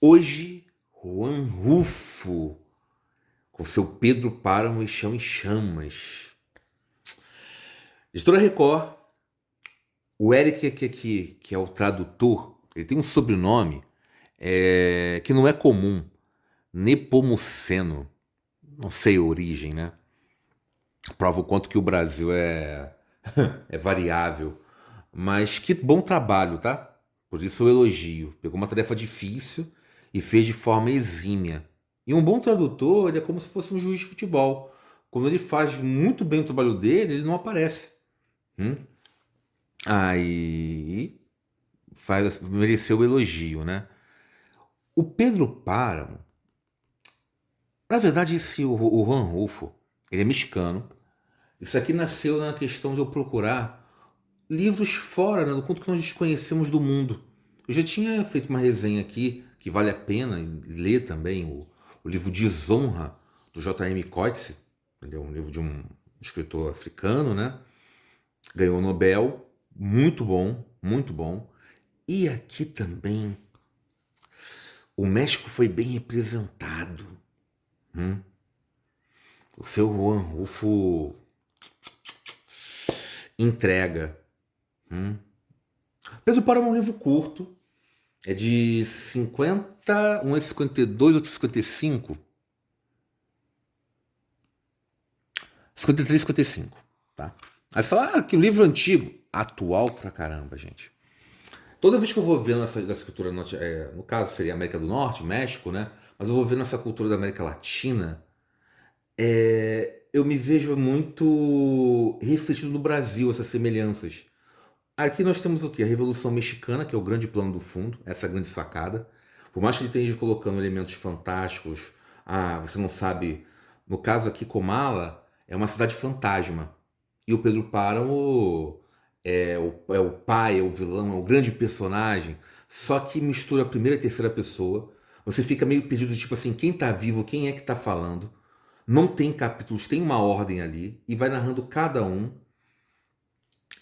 Hoje, Juan Rulfo, com seu Pedro Páramo e Chão em Chamas. Editora Record, o Eric aqui, que é o tradutor, ele tem um sobrenome que não é comum, Nepomuceno. Não sei a origem, né? Prova o quanto que o Brasil é variável. Mas que bom trabalho, tá? Por isso eu elogio. Pegou uma tarefa difícil e fez de forma exímia. E um bom tradutor, ele é como se fosse um juiz de futebol. Quando ele faz muito bem o trabalho dele, ele não aparece. Hum? Aí mereceu o elogio, né? O Pedro Páramo, na verdade, o Juan Rulfo, ele é mexicano. Isso aqui nasceu na questão de eu procurar livros fora, né, do quanto que nós desconhecemos do mundo. Eu já tinha feito uma resenha aqui, que vale a pena ler também, o livro Desonra, do J.M. Coetzee. Ele é um livro de um escritor africano, né? Ganhou o Nobel, muito bom, muito bom. E aqui também, o México foi bem representado. Hum? O seu Juan Rulfo entrega. Hum? Pedro Páramo é um livro curto, é de 50, um é de 52, outro de 55. 53, 55, tá? Aí você fala, que livro antigo. Atual pra caramba, gente. Toda vez que eu vou vendo essa cultura, no caso seria América do Norte, México, né? Mas eu vou vendo essa cultura da América Latina, eu me vejo muito refletido no Brasil, essas semelhanças. Aqui nós temos o quê? A Revolução Mexicana, que é o grande plano do fundo, essa grande sacada. Por mais que ele esteja colocando elementos fantásticos, você não sabe. No caso aqui, Comala é uma cidade fantasma. E o Pedro Páramo é o pai, é o vilão, é o grande personagem. Só que mistura a primeira e a terceira pessoa. Você fica meio perdido, tipo assim, quem tá vivo, quem é que tá falando. Não tem capítulos, tem uma ordem ali. E vai narrando cada um.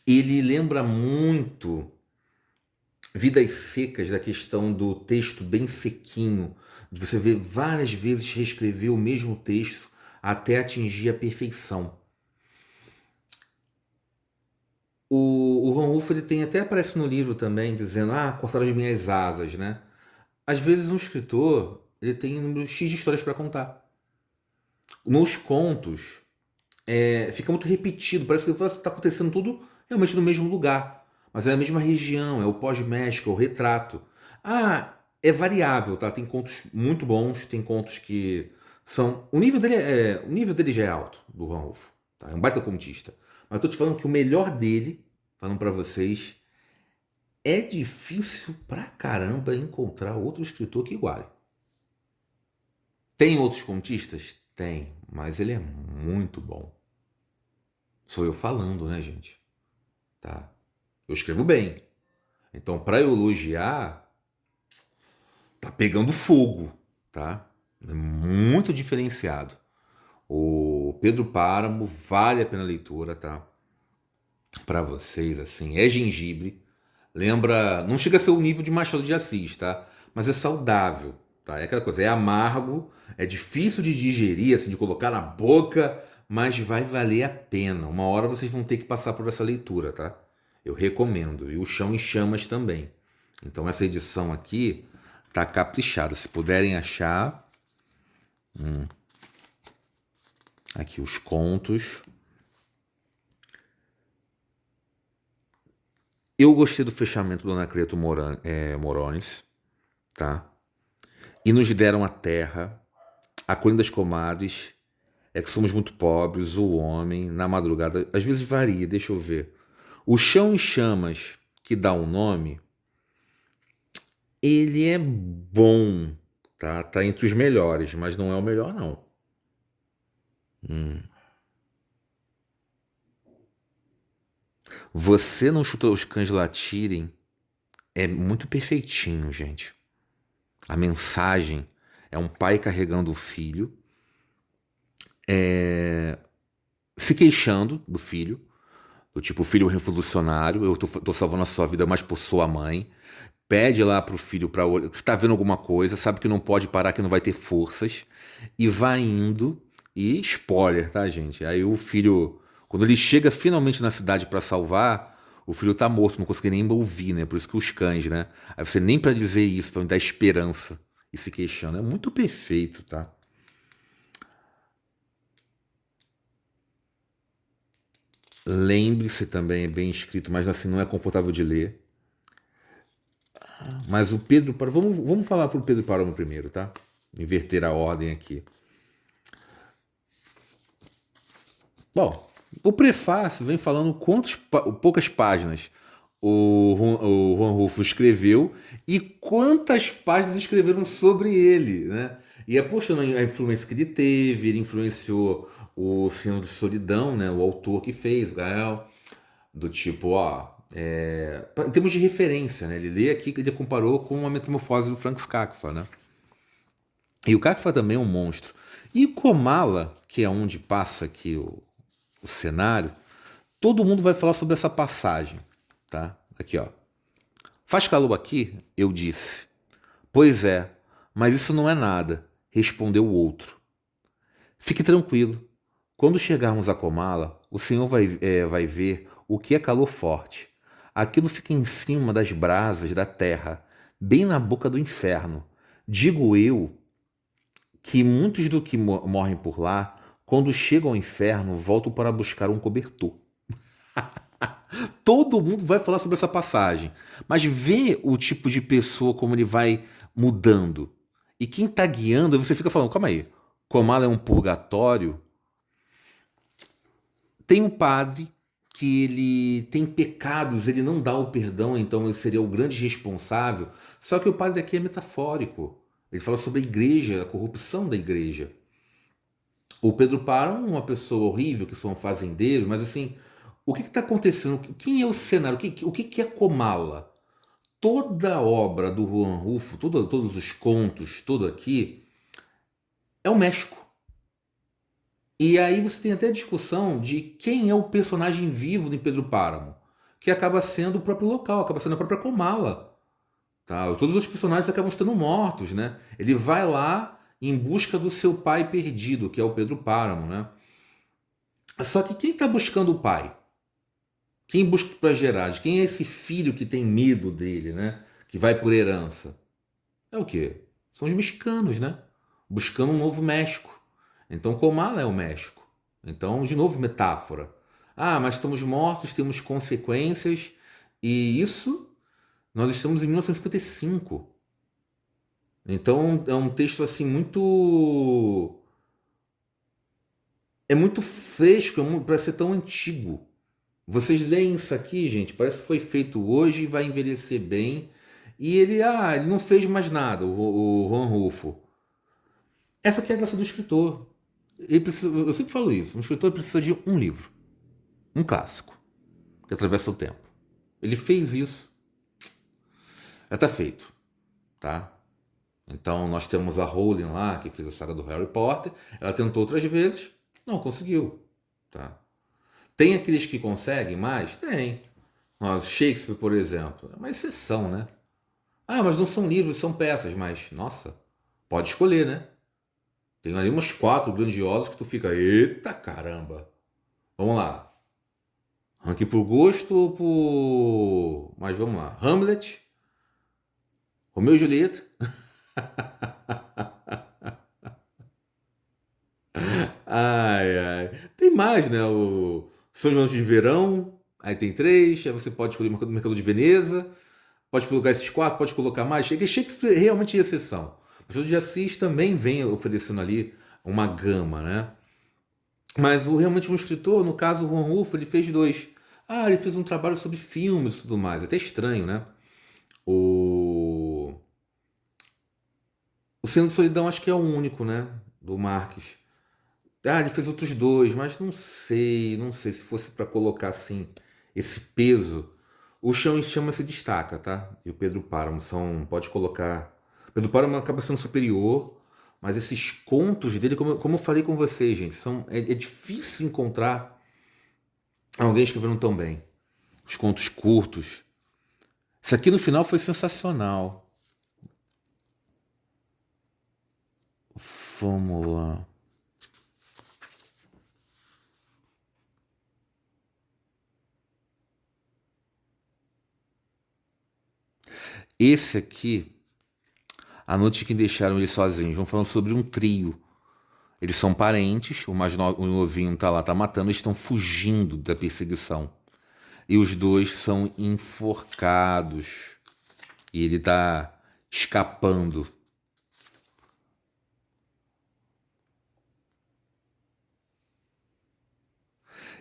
Ele lembra muito Vidas Secas, da questão do texto bem sequinho, de você ver várias vezes reescrever o mesmo texto até atingir a perfeição. O Van Wolf ele tem até aparece no livro também dizendo, cortaram as minhas asas, né? Às vezes um escritor ele tem um número X de histórias para contar. Nos contos fica muito repetido, parece que está acontecendo tudo realmente no mesmo lugar, mas é a mesma região, é o pós-México, é o retrato. É variável, tá? Tem contos muito bons, tem contos que são. O nível dele já é alto, do Van Wolf. Tá? É um baita contista. Mas eu tô te falando que o melhor dele, falando para vocês, é difícil pra caramba encontrar outro escritor que iguale. Tem outros contistas? Tem, mas ele é muito bom. Sou eu falando, né, gente? Tá? Eu escrevo bem. Então, para eu elogiar, tá pegando fogo, tá? É muito diferenciado. O Pedro Páramo vale a pena a leitura, tá? Para vocês, assim, é gengibre. Lembra, não chega a ser o nível de Machado de Assis, tá? Mas é saudável, tá? É aquela coisa, é amargo, é difícil de digerir, assim, de colocar na boca, mas vai valer a pena. Uma hora vocês vão ter que passar por essa leitura, tá? Eu recomendo. E o Chão em Chamas também. Então essa edição aqui tá caprichada. Se puderem achar, aqui os contos. Eu gostei do fechamento do Anacleto Morones, tá? E nos deram a terra, a colina das comadres, é que somos muito pobres, o homem, na madrugada, às vezes varia, deixa eu ver. O Chão em Chamas, que dá o nome, ele é bom, tá? Tá entre os melhores, mas não é o melhor, não. Você não chuta os cães latirem é muito perfeitinho, gente. A mensagem é um pai carregando o filho, se queixando do filho, do tipo, filho revolucionário, eu tô salvando a sua vida, mas por sua mãe. pede lá pro filho para olhar, você tá vendo alguma coisa, sabe que não pode parar, que não vai ter forças, e vai indo, e spoiler, tá, gente? Aí o filho, quando ele chega finalmente na cidade para salvar, o filho tá morto, não consegui nem ouvir, né? Por isso que os cães, né? Aí você nem para dizer isso, para me dar esperança e se queixando. É muito perfeito, tá? Lembre-se também, é bem escrito, mas assim não é confortável de ler. Mas o Pedro Paramo, vamos falar pro Pedro Paramo primeiro, tá? Inverter a ordem aqui. Bom, o prefácio vem falando poucas páginas o Juan Rulfo escreveu e quantas páginas escreveram sobre ele, né? E é postando a influência que ele teve, ele influenciou o Senhor de Solidão, né? O autor que fez, o Gael, do tipo, ó, em termos de referência, né? Ele lê aqui que ele comparou com a Metamorfose do Frank Kafka, né? E o Kafka também é um monstro. E Comala, que é onde passa aqui o cenário, todo mundo vai falar sobre essa passagem, tá? Aqui, ó. Faz calor aqui? Eu disse. Pois é, mas isso não é nada, respondeu o outro. Fique tranquilo. Quando chegarmos a Comala, o senhor vai ver o que é calor forte. Aquilo fica em cima das brasas da terra, bem na boca do inferno. Digo eu que muitos do que morrem por lá, quando chegam ao inferno, voltam para buscar um cobertor. Todo mundo vai falar sobre essa passagem, mas vê o tipo de pessoa como ele vai mudando. E quem está guiando, você fica falando, calma aí, Comala é um purgatório? Tem um padre que ele tem pecados, ele não dá o perdão, então ele seria o grande responsável. Só que o padre aqui é metafórico. Ele fala sobre a igreja, a corrupção da igreja. O Pedro Para é uma pessoa horrível, que são fazendeiros, mas assim, o que está acontecendo? Quem é o cenário? O que é Comala? Toda a obra do Juan Rulfo, todos os contos, tudo aqui, é o México. E aí você tem até a discussão de quem é o personagem vivo de Pedro Páramo, que acaba sendo o próprio local, acaba sendo a própria Comala. Tá? Todos os personagens acabam estando mortos, né? Ele vai lá em busca do seu pai perdido, que é o Pedro Páramo, né? Só que quem está buscando o pai? Quem busca para Gerard? Quem é esse filho que tem medo dele, né? Que vai por herança? É o quê? São os mexicanos, né? Buscando um novo México. Então Comala é o México. Então, de novo, metáfora. Ah, mas estamos mortos, temos consequências. E isso, nós estamos em 1955. Então, é um texto assim muito... É muito fresco, para ser tão antigo. Vocês leem isso aqui, gente, parece que foi feito hoje e vai envelhecer bem. E ele não fez mais nada, o Juan Rulfo. Essa aqui é a graça do escritor. Eu sempre falo isso, um escritor precisa de um livro, um clássico, que atravessa o tempo. Ele fez isso, já está feito, tá? Então nós temos a Rowling lá, que fez a saga do Harry Potter, ela tentou outras vezes, não conseguiu, tá? Tem aqueles que conseguem mais? Tem. Shakespeare, por exemplo, é uma exceção, né? Ah, mas não são livros, são peças, mas, nossa, pode escolher, né? Tem ali umas quatro grandiosos que tu fica, eita caramba. Vamos lá. Ranking por gosto ou por... Mas vamos lá. Hamlet, Romeu e Julieta. Ai, ai. Tem mais, né? O Sonhos Noites de Verão. Aí tem três. Aí você pode escolher o Mercado de Veneza. Pode colocar esses quatro, pode colocar mais. Shakespeare é realmente exceção. O Machado de Assis também vem oferecendo ali uma gama, né? Mas realmente um escritor, no caso o Juan Rulfo, ele fez dois. Ah, ele fez um trabalho sobre filmes e tudo mais. Até estranho, né? O, o Senhor de Solidão acho que é o único, né? Do Marques. Ah, ele fez outros dois, mas não sei se fosse para colocar assim esse peso. O Chão em Chama se destaca, tá? E o Pedro Páramo pode colocar. Pedro Páramo acaba sendo superior, mas esses contos dele, como eu falei com vocês, gente, é difícil encontrar alguém escrevendo tão bem. Os contos curtos. Isso aqui no final foi sensacional. Vamos lá. Esse aqui, a noite que deixaram eles sozinhos, vão falando sobre um trio. Eles são parentes, o novinho tá lá, tá matando, eles estão fugindo da perseguição. E os dois são enforcados. E ele tá escapando.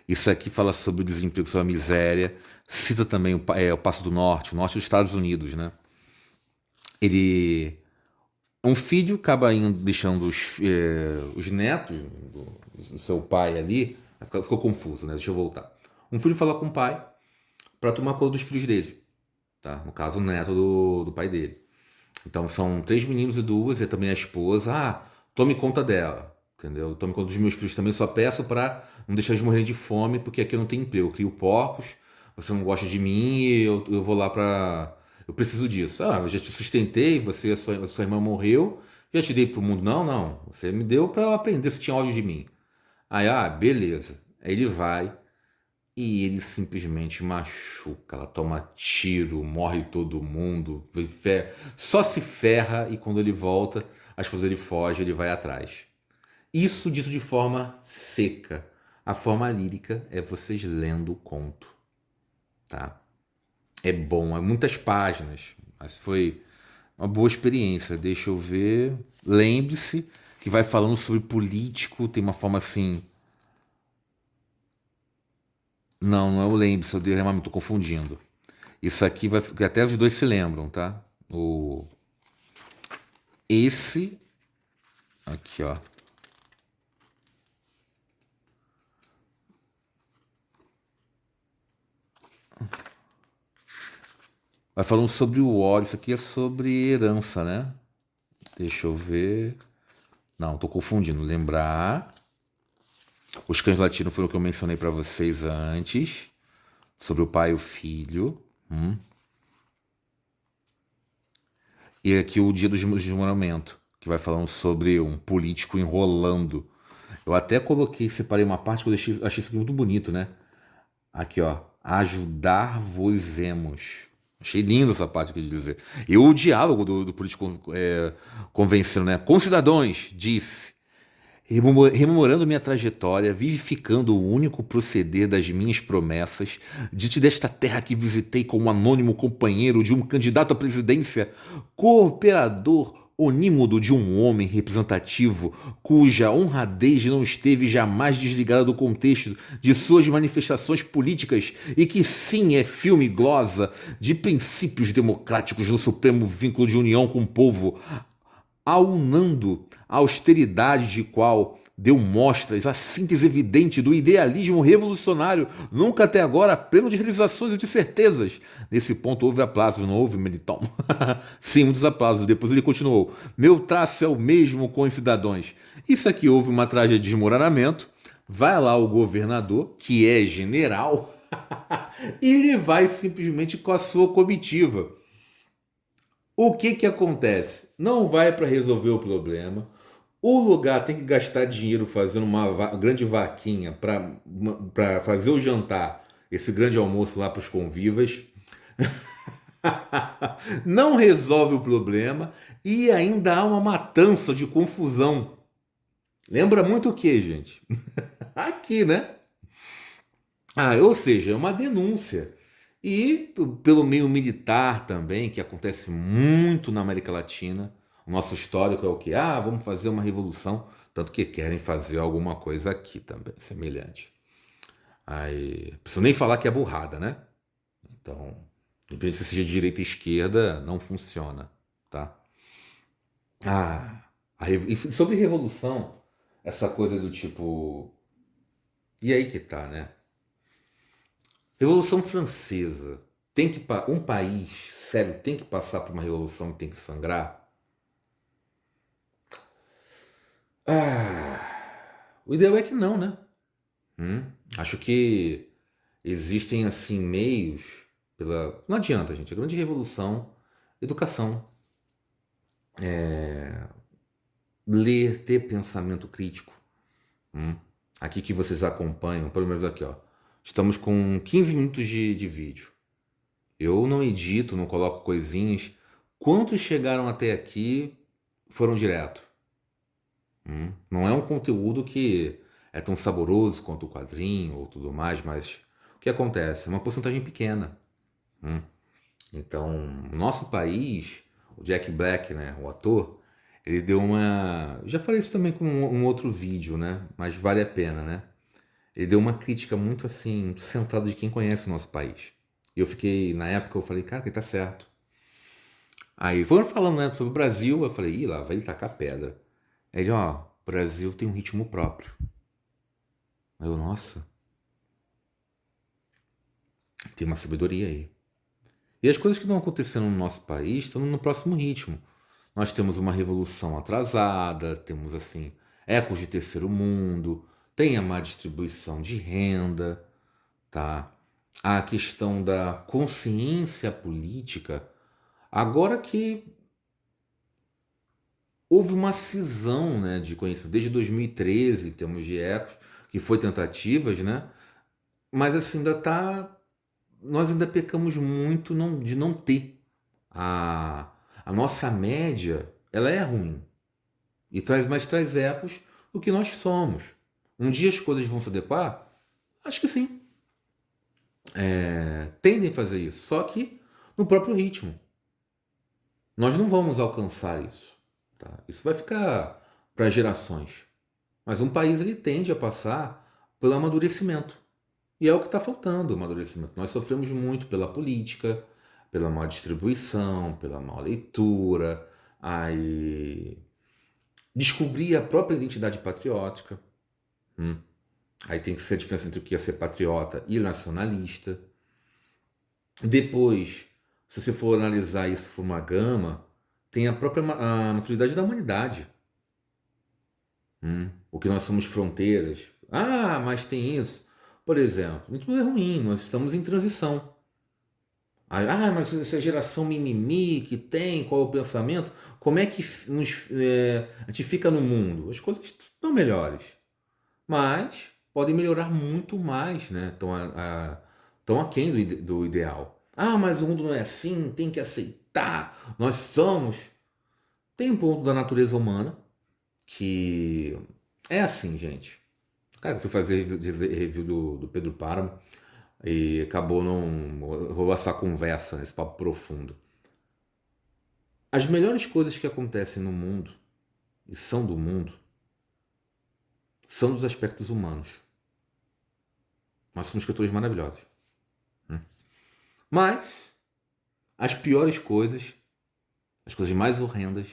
Isso aqui fala sobre o desemprego, sobre a miséria. Cita também o Passo do Norte, o norte dos Estados Unidos, né? Ele. Um filho acaba indo, deixando os netos do seu pai ali. Ficou confuso, né? Deixa eu voltar. Um filho fala com o pai para tomar conta dos filhos dele. Tá? No caso, o neto do pai dele. Então são três meninos e duas, e também a esposa. Ah, tome conta dela, entendeu? Tome conta dos meus filhos também, só peço para não deixar eles morrerem de fome, porque aqui eu não tenho emprego. Eu crio porcos, você não gosta de mim e eu vou lá para. Eu preciso disso. Ah, eu já te sustentei, sua irmã morreu, já te dei pro mundo. Não, não. Você me deu para eu aprender se tinha ódio de mim. Aí, beleza. Aí ele vai. E ele simplesmente machuca, ela toma tiro, morre todo mundo, só se ferra e quando ele volta, a esposa dele foge, ele vai atrás. Isso dito de forma seca. A forma lírica é vocês lendo o conto, tá? É bom, é muitas páginas, mas foi uma boa experiência. Deixa eu ver. Lembre-se que vai falando sobre político, tem uma forma assim. Não, não é o Lembre-se, eu dei remate, tô confundindo. Isso aqui vai. Até os dois se lembram, tá? Esse. Aqui, ó. Vai falando sobre o óleo. Isso aqui é sobre herança, né? Deixa eu ver. Não, tô confundindo. Lembrar. Os cães latinos foram o que eu mencionei pra vocês antes. Sobre o pai e o filho. E aqui o dia do desmoronamento. Que vai falando sobre um político enrolando. Eu até coloquei, separei uma parte que eu achei isso aqui muito bonito, né? Aqui, ó. Ajudar-vos-emos. Achei lindo essa parte que ele dizer. E o diálogo do político convencendo, né? Concidadãos, disse, rememorando minha trajetória, vivificando o único proceder das minhas promessas, diante desta terra que visitei como anônimo companheiro de um candidato à presidência, cooperador onímodo de um homem representativo, cuja honradez não esteve jamais desligada do contexto de suas manifestações políticas e que sim é filme glosa de princípios democráticos no supremo vínculo de união com o povo, aunando a austeridade de qual deu mostras a síntese evidente do idealismo revolucionário, nunca até agora pleno de realizações e de certezas. Nesse ponto houve aplausos, não houve, Meriton? Sim, muitos aplausos. Depois ele continuou. Meu traço é o mesmo com os cidadãos. Isso aqui houve uma tragédia de desmoronamento. Vai lá o governador, que é general, e ele vai simplesmente com a sua comitiva. O que que acontece? Não vai para resolver o problema. O lugar tem que gastar dinheiro fazendo uma grande vaquinha para fazer o jantar, esse grande almoço lá para os convivas. Não resolve o problema e ainda há uma matança de confusão. Lembra muito o que, gente? Aqui, né? Ou seja, é uma denúncia. E pelo meio militar também, que acontece muito na América Latina. O nosso histórico é o que? Vamos fazer uma revolução. Tanto que querem fazer alguma coisa aqui também, semelhante. Aí, preciso nem falar que é burrada, né? Então, independente se seja de direita ou esquerda, não funciona, tá? E sobre revolução, essa coisa do tipo. E aí que tá, né? Revolução Francesa. Um país, sério, tem que passar por uma revolução que tem que sangrar? O ideal é que não, né? Acho que existem assim meios. Não adianta, gente. A grande revolução, educação, ler, ter pensamento crítico. Aqui que vocês acompanham, pelo menos aqui, ó. Estamos com 15 minutos de vídeo. Eu não edito, não coloco coisinhas. Quantos chegaram até aqui foram direto? Não é um conteúdo que é tão saboroso quanto o quadrinho ou tudo mais, mas o que acontece? É uma porcentagem pequena. Então, no nosso país, o Jack Black, né, o ator, ele deu uma... Já falei isso também com um outro vídeo, né? Mas vale a pena, né? Ele deu uma crítica muito assim, centrada de quem conhece o nosso país. E eu fiquei, na época, eu falei, cara, que tá certo. Aí foram falando, né, sobre o Brasil, eu falei, ih, lá vai ele tacar pedra. Aí ele, ó, o Brasil tem um ritmo próprio. Aí eu, nossa, tem uma sabedoria aí. E as coisas que estão acontecendo no nosso país estão no próximo ritmo. Nós temos uma revolução atrasada, temos assim, ecos de terceiro mundo, tem a má distribuição de renda, tá? A questão da consciência política. Agora que houve uma cisão, né, de conhecimento, desde 2013, em termos de ecos, que foi tentativas, né? Mas assim, nós ainda pecamos muito de não ter. A nossa média, ela é ruim. Mas traz ecos do que nós somos. Um dia as coisas vão se adequar? Acho que sim. Tendem a fazer isso, só que no próprio ritmo. Nós não vamos alcançar isso. Tá? Isso vai ficar para gerações. Mas um país ele tende a passar pelo amadurecimento. E é o que está faltando, o amadurecimento. Nós sofremos muito pela política, pela má distribuição, pela má leitura, aí descobrir a própria identidade patriótica. Aí tem que ser a diferença entre o que é ser patriota e nacionalista. Depois, se você for analisar isso por uma gama, tem a própria a maturidade da humanidade. O que nós somos fronteiras. Ah, mas tem isso. Por exemplo, tudo é ruim, nós estamos em transição. Ah, mas essa geração mimimi que tem, qual é o pensamento? Como é que a gente fica no mundo? As coisas estão melhores, mas podem melhorar muito mais, né? Estão aquém do ideal. Ah, mas o mundo não é assim, tem que aceitar. Nós somos. Tem um ponto da natureza humana que é assim, gente. Cara, eu fui fazer review do Pedro Páramo e acabou não. Rolou essa conversa, esse papo profundo. As melhores coisas que acontecem no mundo e são do mundo são dos aspectos humanos. Nós somos criaturas maravilhosas. Mas as piores coisas, as coisas mais horrendas,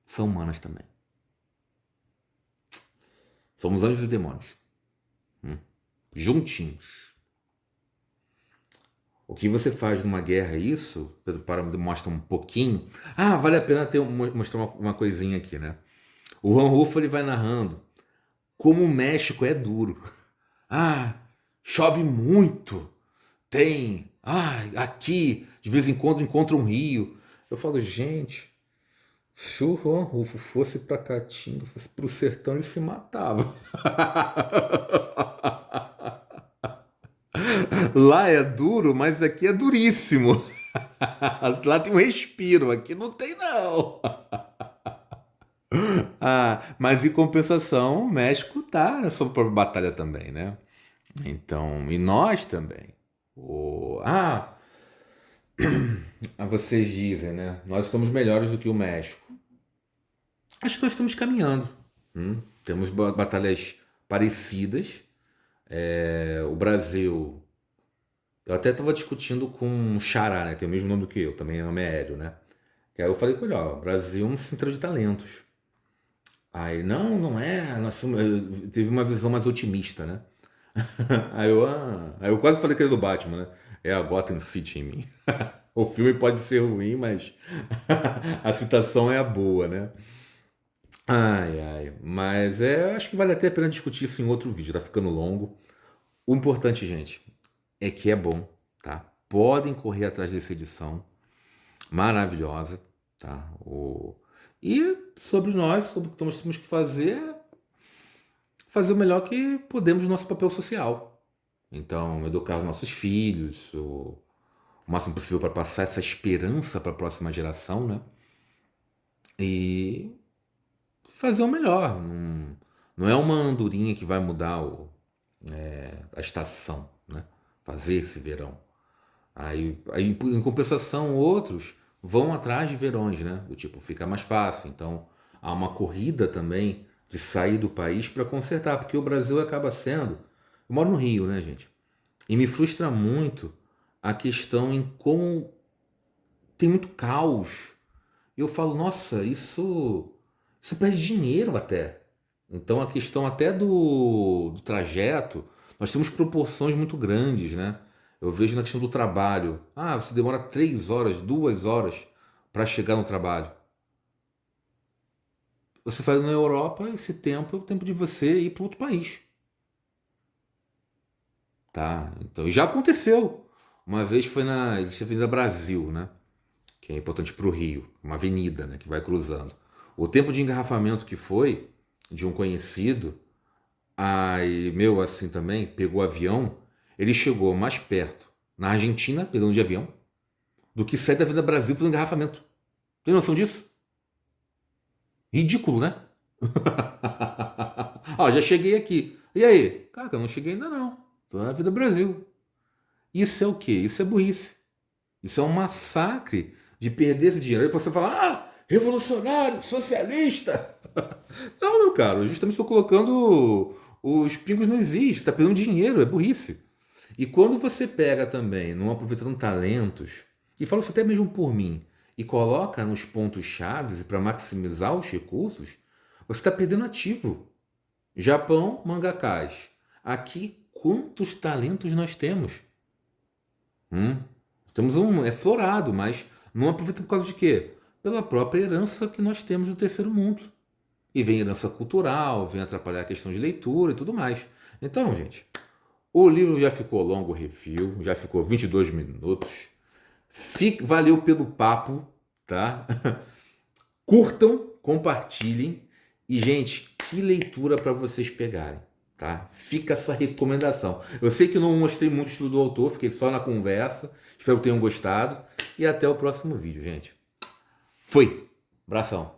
são humanas também. Somos anjos e demônios. Juntinhos. O que você faz numa guerra é isso? Pedro Páramo mostra um pouquinho. Ah, vale a pena mostrar uma coisinha aqui, né? O Juan Rulfo ele vai narrando como o México é duro. Ah, chove muito. Tem. Ah, aqui, de vez em quando encontra um rio. Eu falo, gente, se o Juan Rulfo fosse pra Caatinga, fosse pro sertão, ele se matava. Lá é duro, mas aqui é duríssimo. Lá tem um respiro, aqui não tem não. Mas em compensação, o México tá na sua própria batalha também, né? Então, e nós também. Vocês dizem, né? Nós estamos melhores do que o México. Acho que nós estamos caminhando. Temos batalhas parecidas. O Brasil. Eu até estava discutindo com um Xará, né? Tem o mesmo nome do que eu, também é nome aéreo, né? Que aí eu falei com ele, ó, o Brasil é um centro de talentos. Aí, não é. Teve uma visão mais otimista, né? Aí eu quase falei que ele é do Batman, né? É a Gotham City em mim. O filme pode ser ruim, mas a citação é a boa, né? Mas acho que vale até a pena discutir isso em outro vídeo, tá ficando longo. O importante, gente, é que é bom, tá? podem correr atrás dessa edição maravilhosa, tá? E sobre nós, sobre o que nós temos que fazer o melhor que podemos no nosso papel social. Então, educar os nossos filhos, o máximo possível para passar essa esperança para a próxima geração, né? E fazer o melhor. Não é uma andorinha que vai mudar a estação, né? Fazer esse verão. Aí, em compensação, outros vão atrás de verões, né? Do tipo, fica mais fácil. Então, há uma corrida também de sair do país para consertar, porque o Brasil acaba sendo. Eu moro no Rio, né, gente? E me frustra muito a questão em como tem muito caos. E eu falo, nossa, isso perde dinheiro até. Então, a questão até do trajeto, nós temos proporções muito grandes, né? Eu vejo na questão do trabalho. Ah, você demora 3 horas, 2 horas para chegar no trabalho. Você faz na Europa, esse tempo é o tempo de você ir para outro país, tá? Então, e já aconteceu. Uma vez existe a Avenida Brasil, né? Que é importante para o Rio, uma avenida, né, que vai cruzando. O tempo de engarrafamento que foi de um conhecido, aí meu assim também, pegou avião, ele chegou mais perto na Argentina, pegando de avião, do que sair da Avenida Brasil pelo engarrafamento. Tem noção disso? Ridículo, né? Ah, já cheguei aqui. E aí? Cara, eu não cheguei ainda não. Tô na Avenida Brasil. Isso é o quê? Isso é burrice. Isso é um massacre de perder esse dinheiro. Aí você fala, revolucionário, socialista. Não, meu caro, eu justamente estou colocando os pingos nos is, está perdendo dinheiro, é burrice. E quando você pega também, não aproveitando talentos, e falo isso até mesmo por mim, e coloca nos pontos chaves para maximizar os recursos, você está perdendo ativo. Japão, mangakás. Aqui, quantos talentos nós temos? Hum? Temos é florado, mas não aproveita por causa de quê? Pela própria herança que nós temos no terceiro mundo. E vem herança cultural, vem atrapalhar a questão de leitura e tudo mais. Então, gente, o livro já ficou longo, o review, já ficou 22 minutos. Valeu pelo papo, tá? Curtam, compartilhem e, gente, que leitura para vocês pegarem, tá? Fica essa recomendação. Eu sei que eu não mostrei muito o estudo do autor, fiquei só na conversa. Espero que tenham gostado e até o próximo vídeo, gente. Fui. Abração.